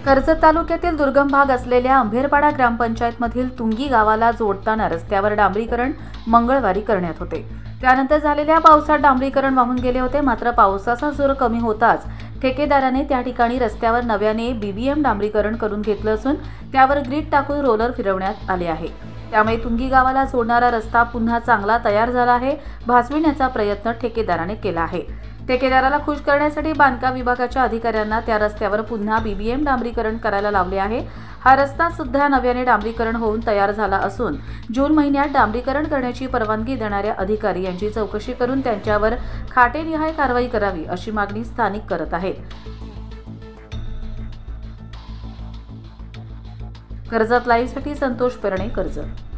कर्जत तालुक्यातील दुर्गम भाग असलेल्या अंभेरपाडा ग्रामपंचायतमधील तुंगी गावाला जोडताना रस्त्यावर डांबरीकरण मंगळवारी करण्यात होते। त्यानंतर झालेल्या पावसात डांबरीकरण वाहून गेले होते। मात्र पावसाचा जोर कमी होताच ठेकेदाराने त्या ठिकाणी रस्त्यावर नव्याने बीबीएम डांबरीकरण करून घेतलं असून त्यावर ग्रीड टाकून रोलर फिरवण्यात आले आहे। त्यामुळे तुंगी गावाला जोडणारा रस्ता पुन्हा चांगला तयार झाला आहे। भासविण्याचा प्रयत्न ठेकेदाराने केला आहे। ठेकेदाराला खुश करण्यासाठी बांधकाम विभागाच्या अधिकाऱ्यांना त्या रस्त्यावर पुन्हा बीबीएम डांबरीकरण करायला लावले आहे। हा रस्ता सुद्धा नव्याने डांबरीकरण होऊन तयार झाला असून जून महिन्यात डांबरीकरण करण्याची परवानगी देणाऱ्या अधिकारी यांची चौकशी करून त्यांच्यावर खातेनिहाय कारवाई करावी अशी मागणी स्थानिक करत आहेत। कर्जत लाईव्हसाठी संतोष परणे, कर्जत।